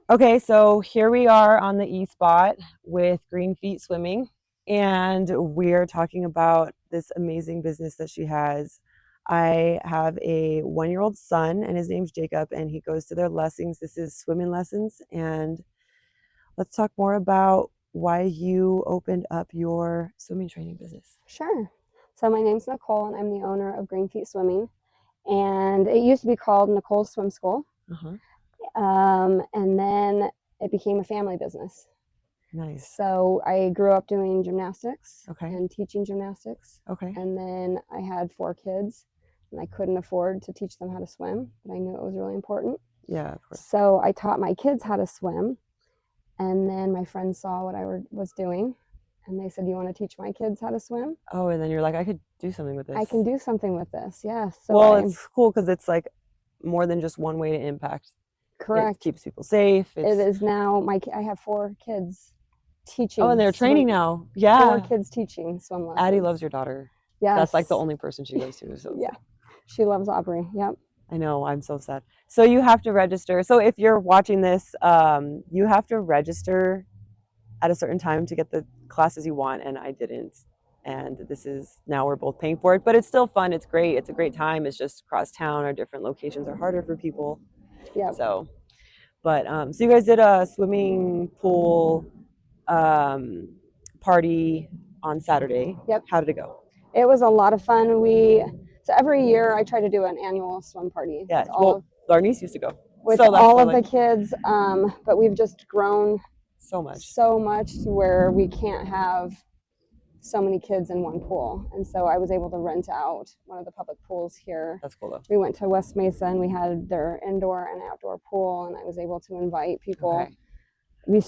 Okay, so here we are on the E spot with Green Feet Swimming, and we're talking about this amazing business that she has. I have a 1-year-old son, and his name's Jacob, and he goes to their lessons. This is swimming lessons, and let's talk more about why you opened up your swimming training business. Sure. So my name's Nicole, and I'm the owner of Green Feet Swimming. And it used to be called Nicole's Swim School. Uh-huh. And then it became a family business. Nice. So I grew up doing gymnastics Okay. and teaching gymnastics. Okay. And then I had 4 kids, and I couldn't afford to teach them how to swim, but I knew it was really important. Yeah, of course. So I taught my kids how to swim. And then my friends saw what I was doing, and they said, "You want to teach my kids how to swim?" Oh, and then you're like, I could do something with this. I can do something with this, yeah. So well, it's cool because it's like more than just one way to impact. correct. It keeps people safe. It is now I have 4 kids teaching. Oh, and they're training now. Yeah. 4 kids teaching swim lessons. Addie loves your daughter. Yes. That's like the only person she goes to. So yeah. She loves Aubrey. Yep. I know. I'm so sad. So you have to register. So if you're watching this, you have to register at a certain time to get the classes you want, and I didn't. And this is now we're both paying for it, but it's still fun. It's great. It's a great time. It's just across town or different locations are harder for people. Yeah. So, but so you guys did a swimming pool party on Saturday. Yep. How did it go? It was a lot of fun. So every year I try to do an annual swim party. Yeah. Well, our niece used to go. With so all of the kids, but we've just grown so much to where we can't have so many kids in one pool. And so I was able to rent out one of the public pools here. That's cool though. We went to West Mesa and we had their indoor and outdoor pool, and I was able to invite people. Okay. We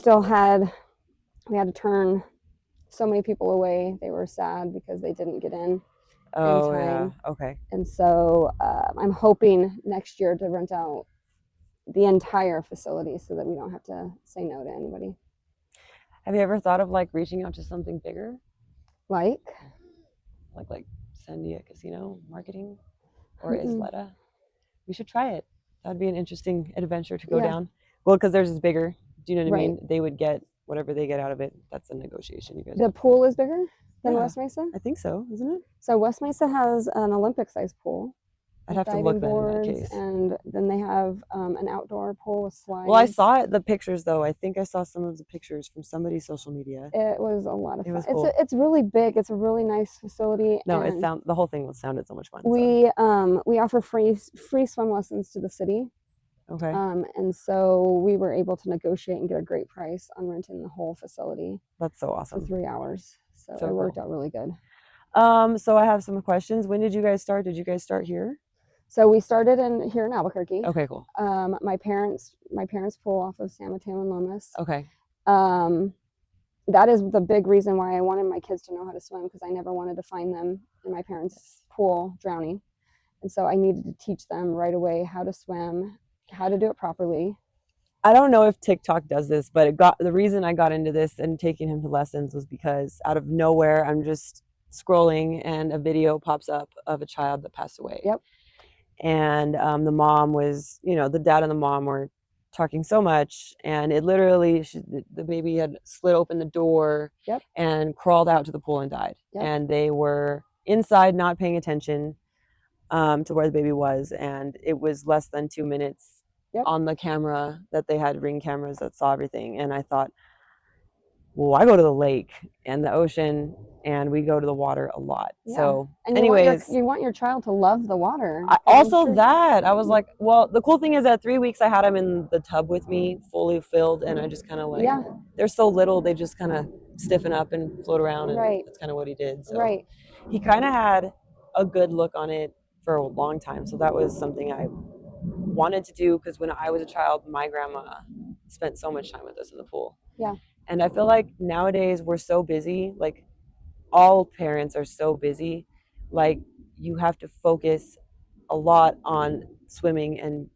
had to turn so many people away. They were sad because they didn't get in. Oh, yeah. Okay. And so I'm hoping next year to rent out the entire facility so that we don't have to say no to anybody. Have you ever thought of like reaching out to something bigger? Like Sandia Casino marketing or Isleta? We should try it. That would be an interesting adventure to go down. Well, because theirs is bigger. Do you know what I mean? They would get whatever they get out of it. That's a negotiation. You guys. The pool is bigger than West Mesa? I think so, isn't it? So West Mesa has an Olympic-sized pool. I'd have to look then in that case. And then they have an outdoor pool with slides. Well, I saw the pictures though. I think I saw some of the pictures from somebody's social media. It was a lot of fun. Cool. It's really big. It's a really nice facility. No, the whole thing sounded so much fun. We offer free swim lessons to the city. Okay. And so we were able to negotiate and get a great price on renting the whole facility. That's so awesome. For 3 hours. So it worked out really good. So I have some questions. When did you guys start? Did you guys start here? So we started here in Albuquerque. Okay, cool. My parents pool off of San Mateo and Lomas. Okay. That is the big reason why I wanted my kids to know how to swim, because I never wanted to find them in my parents' pool drowning. And so I needed to teach them right away how to swim, how to do it properly. I don't know if TikTok does this, but the reason I got into this and taking him to lessons was because out of nowhere, I'm just scrolling and a video pops up of a child that passed away. Yep. And the mom was, the dad and the mom were talking so much, and it literally, the baby had slid open the door and crawled out to the pool and died. And they were inside not paying attention to where the baby was, and it was less than 2 minutes on the camera that they had, Ring cameras that saw everything. And I thought, well, I go to the lake and the ocean, and we go to the water a lot. So anyways, you want your child to love the water. I was like, well, the cool thing is that 3 weeks I had him in the tub with me, fully filled, and I just kind of they're so little, they just kind of stiffen up and float around, and that's kind of what he did. So he kind of had a good look on it for a long time. So that was something I wanted to do, because when I was a child, my grandma spent so much time with us in the pool. Yeah. And I feel like nowadays we're so busy, like all parents are so busy, like you have to focus a lot on swimming. And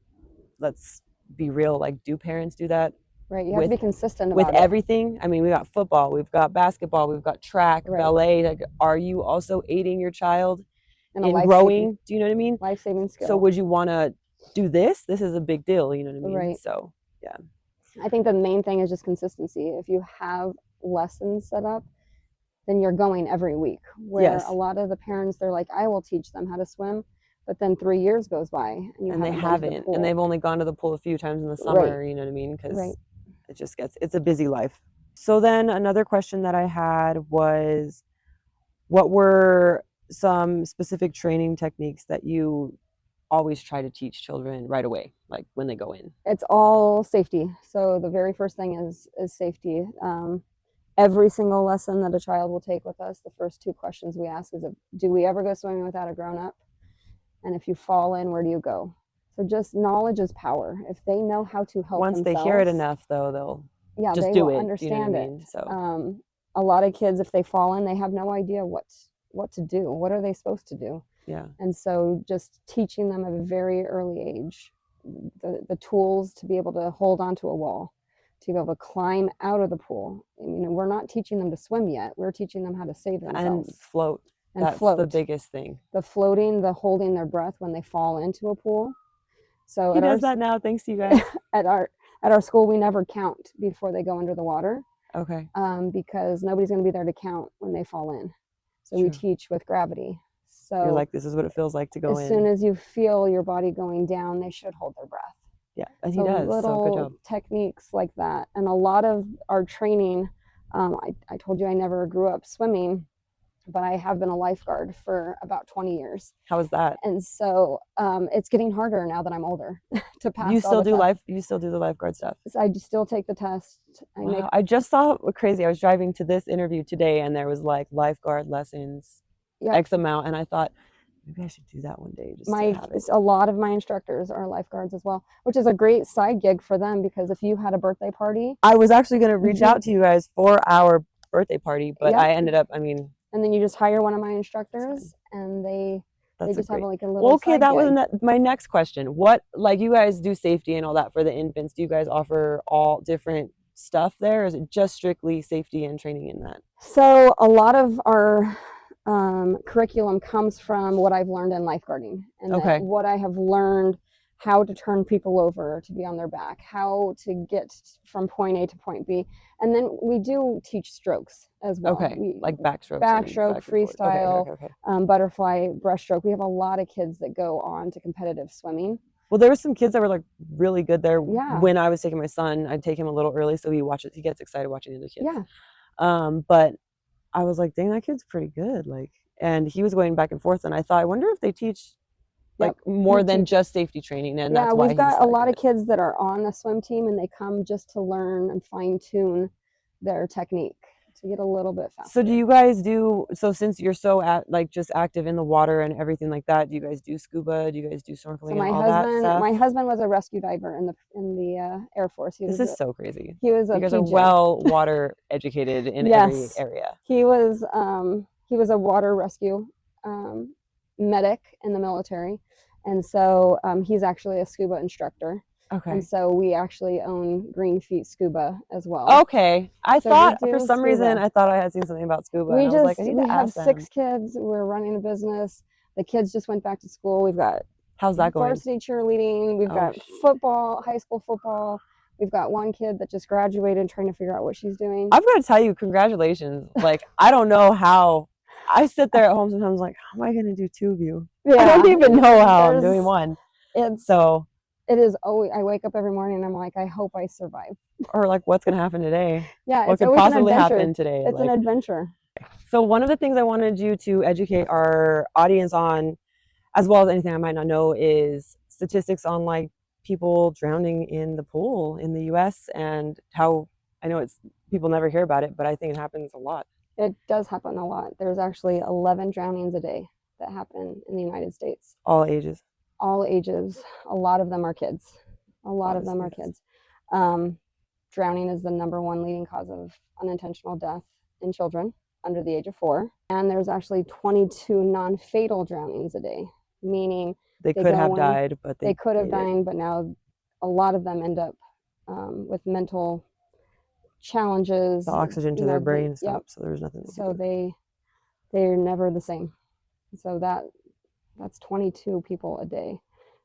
let's be real, like, do parents do that? Right, you have to be consistent with everything. I mean, we got football, we've got basketball, we've got track, ballet. Like, are you also aiding your child in growing? Do you know what I mean? Life-saving skill. So would you want to do this? This is a big deal, you know what I mean? Right. So yeah. I think the main thing is just consistency. If you have lessons set up, then you're going every week. Where a lot of the parents, they're like, I will teach them how to swim, but then 3 years goes by and they haven't, and they've only gone to the pool a few times in the summer. You know what I mean? Because it's a busy life. So then another question that I had was, what were some specific training techniques that you always try to teach children right away, like when they go in? It's all safety. So the very first thing is safety. Every single lesson that a child will take with us, the first 2 questions we ask is, do we ever go swimming without a grown-up? And if you fall in, where do you go? So just knowledge is power. If they know how to help once themselves, they hear it enough, though, they'll just they do will it. understand you know what I mean? So a lot of kids, if they fall in, they have no idea what to do. What are they supposed to do? Yeah. And so just teaching them at a very early age the tools to be able to hold onto a wall, to be able to climb out of the pool. We're not teaching them to swim yet. We're teaching them how to save themselves. And float. That's the biggest thing. The floating, the holding their breath when they fall into a pool. So he does that now, thanks to you guys. at our school, we never count before they go under the water. Okay. Because nobody's going to be there to count when they fall in. So we teach with gravity. So you're like, this is what it feels like to go in. As soon as you feel your body going down, they should hold their breath. Yeah, and he does. So good job. Techniques like that. And a lot of our training, I told you I never grew up swimming, but I have been a lifeguard for about 20 years. How was that? And so it's getting harder now that I'm older to pass. You still do the lifeguard stuff? So I still take the test. I just saw crazy. I was driving to this interview today, and there was like lifeguard lessons, X amount, and I thought, maybe I should do that one day. A lot of my instructors are lifeguards as well, which is a great side gig for them, because if you had a birthday party, I was actually going to reach out to you guys for our birthday party, but I ended up, and then you just hire one of my instructors, and they just have like a little. Okay, that was my next question. What, like, you guys do safety and all that for the infants? Do you guys offer all different stuff there, or is it just strictly safety and training in that? So a lot of our curriculum comes from what I've learned in lifeguarding, and what I have learned, how to turn people over to be on their back, how to get from point A to point B. And then we do teach strokes as well. Like backstroke, freestyle, butterfly, breaststroke. We have a lot of kids that go on to competitive swimming. Well, there were some kids that were like really good there. When I was taking my son, I'd take him a little early so he gets excited watching the other kids. But I was like, dang, that kid's pretty good. Like, and he was going back and forth, and I thought, I wonder if they teach like more than just safety training. And that's why we've got a lot of kids that are on the swim team, and they come just to learn and fine tune their technique to get a little bit faster. So do you guys since you're so just active in the water and everything like that, do you guys do scuba? Do you guys do snorkeling? So my husband was a rescue diver in the Air Force. This is so crazy. He was you guys are well water educated in every area. He was a water rescue medic in the military, and so he's actually a scuba instructor. Okay. And so we actually own Green Feet Scuba as well. Okay. I thought for some reason I had seen something about scuba. We and I was like, I need to ask them. 6 kids. We're running a business. The kids just went back to school. We've got how's that going? Varsity cheerleading. We've got football, high school football. We've got one kid that just graduated, trying to figure out what she's doing. I've got to tell you, congratulations. Like, I don't know how. I sit there at home sometimes like, how am I going to do 2 of you? Yeah. I don't even know how I'm doing one. It is always, I wake up every morning and I'm like, I hope I survive. Or like, what's going to happen today? Yeah, what could possibly happen today? It's an adventure. So one of the things I wanted you to educate our audience on, as well as anything I might not know, is statistics on like people drowning in the pool in the US, and how, I know people never hear about it, but I think it happens a lot. It does happen a lot. There's actually 11 drownings a day that happen in the United States. All ages. All ages. A lot of them are kids. A lot of them are kids. Drowning is the #1 leading cause of unintentional death in children under the age of 4. And there's actually 22 non-fatal drownings a day, meaning they could have died, but they could have died, but now a lot of them end up with mental challenges. The oxygen to their brain stops, so there's nothing. So they're never the same. So that's 22 people a day.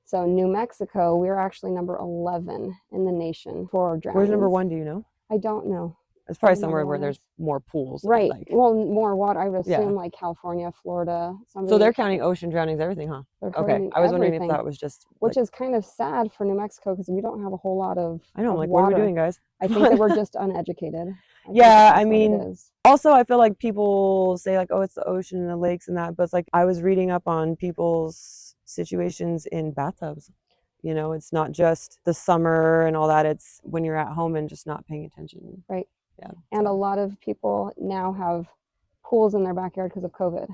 So New Mexico, we're actually number 11 in the nation for drownings. Where's number 1? Do you know? I don't know. It's probably somewhere where there's more pools. Right. Like, well, more water. I would assume like California, Florida. So they're counting ocean drownings, everything, huh? Okay. I was wondering if that was just. Which is kind of sad for New Mexico because we don't have a whole lot of. I know. I'm like, water. What are we doing, guys? I think that we're just uneducated. Yeah, I mean, also I feel like people say like, oh, it's the ocean and the lakes and that, but it's like I was reading up on people's situations in bathtubs. You know, it's not just the summer and all that. It's when you're at home and just not paying attention. Right. Yeah. And a lot of people now have pools in their backyard because of COVID.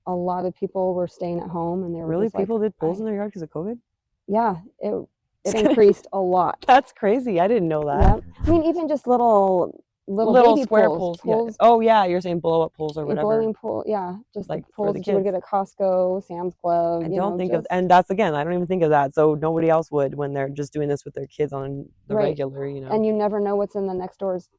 A lot of people were staying at home and they were really people did pools in their yard because of COVID. Yeah, it increased a lot. That's crazy. I didn't know that. Yeah. I mean, even just little baby square pools. Yeah. Oh yeah, you're saying blow up pools or whatever. Blowing pool, yeah, just like pools that you would get at Costco, Sam's Club. I don't think of, and that's again, I don't even think of that. So nobody else would when they're just doing this with their kids on the regular, you know. And you never know what's in the next door's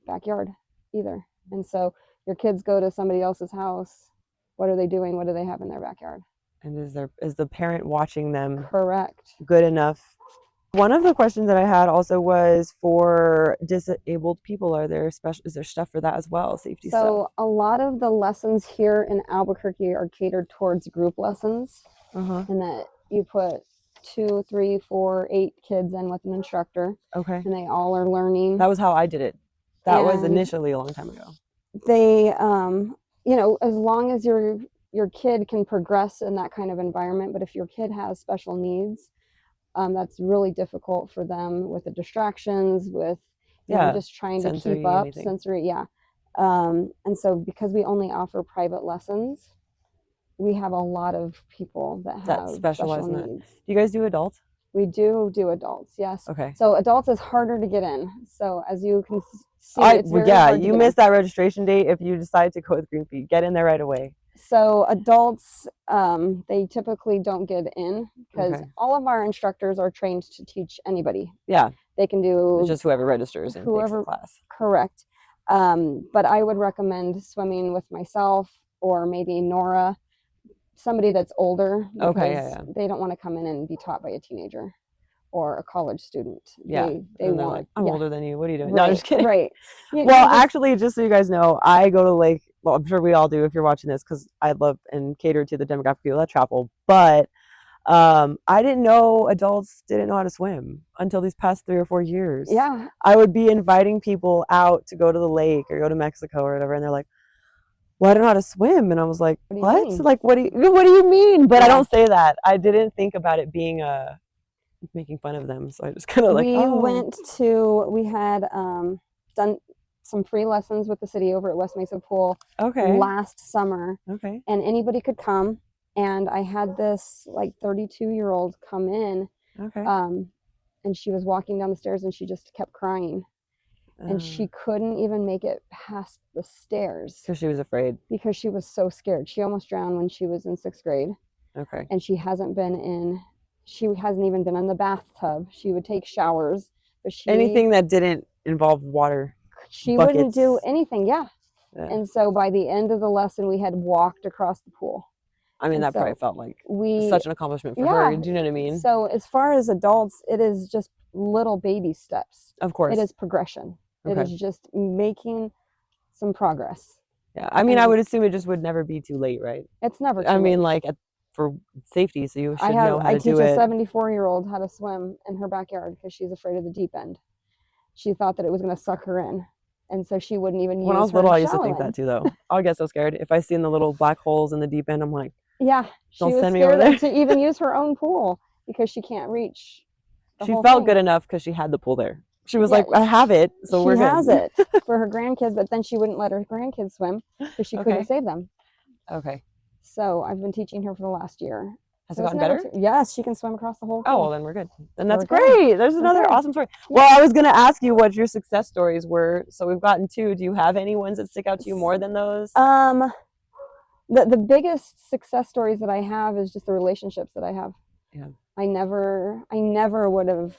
backyard either. And so your kids go to somebody else's house. What are they doing? What do they have in their backyard? And is the parent watching them? Correct. Good enough. One of the questions that I had also was for disabled people. Is there stuff for that as well? Safety stuff? So a lot of the lessons here in Albuquerque are catered towards group lessons, and that you put 2, 3, 4, 8 kids in with an instructor. Okay. And they all are learning. That was how I did it. That was initially a long time ago. They, you know, as long as your kid can progress in that kind of environment, but if your kid has special needs, that's really difficult for them with the distractions, with just trying to keep up sensory. Yeah. And so because we only offer private lessons, we have a lot of people that have special needs. Do you guys do adults? We do adults, yes. Okay. So adults is harder to get in. So as you can see, it's very hard to you missed that registration date if you decide to go with Greem. Get in there right away. So adults, they typically don't get in because all of our instructors are trained to teach anybody. Yeah. They can do it's just whoever registers and takes the class. Correct. But I would recommend swimming with myself or maybe Nora, somebody that's older, because they don't want to come in and be taught by a teenager or a college student. Yeah. They want like, I'm older than you. What are you doing? Right, no, I'm just kidding. Right. Well, actually, just so you guys know, I go to Lake. Well, I'm sure we all do if you're watching this, because I love and cater to the demographic people that travel. But I didn't know adults didn't know how to swim until these past 3 or 4 years. Yeah. I would be inviting people out to go to the lake or go to Mexico or whatever, and they're like, well, I don't know how to swim. And I was like, what? Like, what do you mean? But I don't say that. I didn't think about it being making fun of them. So I just kind of like, we had done some free lessons with the city over at West Mesa Pool last summer. Okay. And anybody could come. And I had this like 32-year-old come in. Okay. And she was walking down the stairs and she just kept crying. And she couldn't even make it past the stairs. Because she was afraid. Because she was so scared. She almost drowned when she was in 6th grade. Okay. And she hasn't even been in the bathtub. She would take showers. But anything that didn't involve water. She wouldn't do anything, yeah. And so by the end of the lesson, we had walked across the pool. I mean, that probably felt like such an accomplishment for her. Do you know what I mean? So as far as adults, it is just little baby steps. Of course. It is progression. It is just making some progress. Yeah. I mean, I would assume it just would never be too late, right? It's never too late. I mean, like for safety, so you should know how to do it. I teach a 74-year-old how to swim in her backyard because she's afraid of the deep end. She thought that it was going to suck her in. And so she wouldn't even use her When I was little, I used to think that too, though. I'll get so scared. If I seen the little black holes in the deep end, I'm like, yeah, don't send me over there. To even use her own pool because she can't reach. She felt good enough because she had the pool there. She was like, I have it, so we're good. She has it for her grandkids, but then she wouldn't let her grandkids swim because she couldn't save them. Okay. So I've been teaching her for the last year. Has it gotten better? Yes, she can swim across the whole pool. Oh, well, then we're good. Then that's great. There's another awesome story. Well, I was going to ask you what your success stories were. So we've gotten 2. Do you have any ones that stick out to you more than those? The biggest success stories that I have is just the relationships that I have. Yeah. I never would have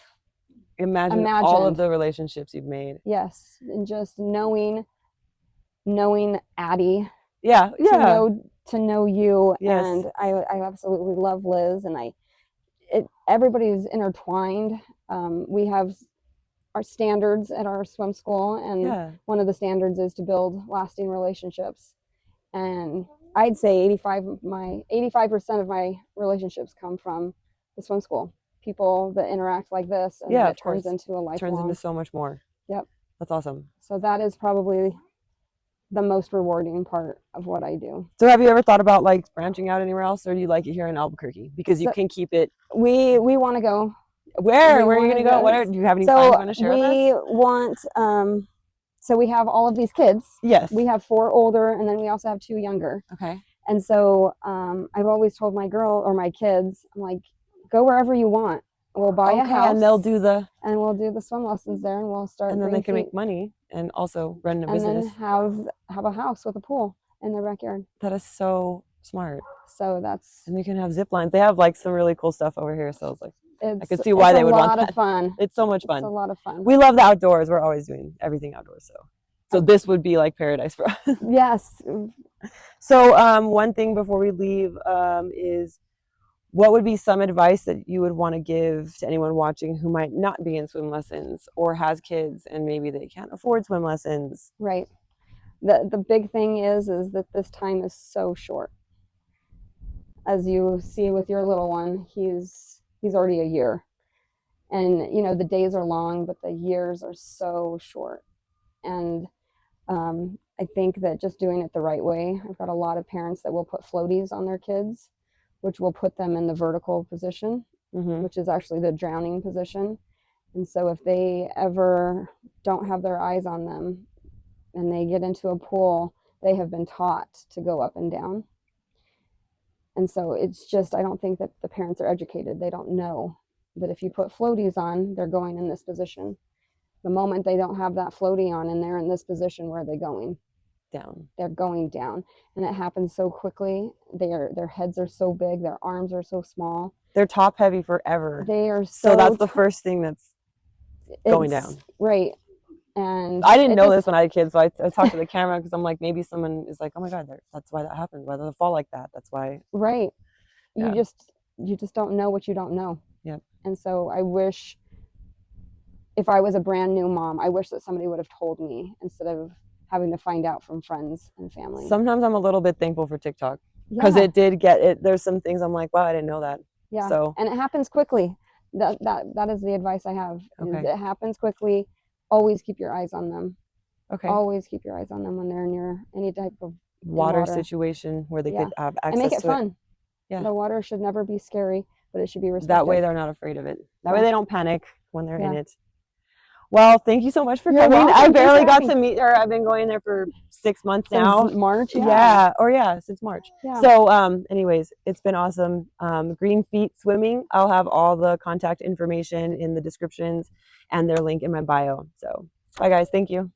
imagined all of the relationships you've made. Yes, and just knowing Addie. Yeah, yeah. To know to know you. Yes. And I absolutely love Liz, and everybody's intertwined. We have our standards at our swim school, and one of the standards is to build lasting relationships. And I'd say 85% of my relationships come from the swim school. People that interact like this, and it turns into a lifelong. Turns into so much more. Yep. That's awesome. So that is probably the most rewarding part of what I do. So have you ever thought about like branching out anywhere else, or do you like it here in Albuquerque? Because you can keep it. We want to go. Where are you going to go? Do you have any plans you want to share with us? We want, so we have all of these kids. Yes. We have 4 older, and then we also have 2 younger. Okay. And so I've always told my kids, I'm like, go wherever you want. We'll buy a house, and they'll do the swim lessons there, and we'll start. And then they can make money and also run a business. And then have a house with a pool in their backyard. That is so smart. So that's. And you can have zip lines. They have like some really cool stuff over here. So it's like, I could see why they would want that. It's a lot of fun. It's so much fun. It's a lot of fun. We love the outdoors. We're always doing everything outdoors. So this would be like paradise for us. Yes. So one thing before we leave is, what would be some advice that you would want to give to anyone watching who might not be in swim lessons or has kids and maybe they can't afford swim lessons? Right. The big thing is that this time is so short. As you see with your little one, he's already a year. And, you know, the days are long, but the years are so short. And I think that just doing it the right way, I've got a lot of parents that will put floaties on their kids, which will put them in the vertical position, which is actually the drowning position. And so if they ever don't have their eyes on them and they get into a pool, they have been taught to go up and down. And so it's just, I don't think that the parents are educated. They don't know that if you put floaties on, they're going in this position. The moment they don't have that floaty on and they're in this position, where are they going? Down. They're going down. And it happens so quickly. Their heads are so big, their arms are so small. They're top heavy forever. They are so that's the first thing that's going down. Right. And I didn't know this when I had kids, so I talked to the camera because I'm like, maybe someone is like, oh my God, that's why that happens. Why they fall like that? That's why. Right. Yeah. You just don't know what you don't know. Yep. And so I wish, if I was a brand new mom, I wish that somebody would have told me instead of having to find out from friends and family. Sometimes I'm a little bit thankful for TikTok because it did get it. There's some things I'm like, wow, I didn't know that. Yeah. So, and it happens quickly. That is the advice I have. Okay. It happens quickly. Always keep your eyes on them. Okay. Always keep your eyes on them when they're near any type of water situation where they could have access to it. And make it fun. Yeah. The water should never be scary, but it should be respected. That way they're not afraid of it. That way they don't panic when they're in it. Well, thank you so much for coming. I barely got to meet her. I've been going there for 6 months now. Since March? Since March. Yeah. So anyways, it's been awesome. Green Feet Swimming. I'll have all the contact information in the descriptions and their link in my bio. So bye guys. Thank you.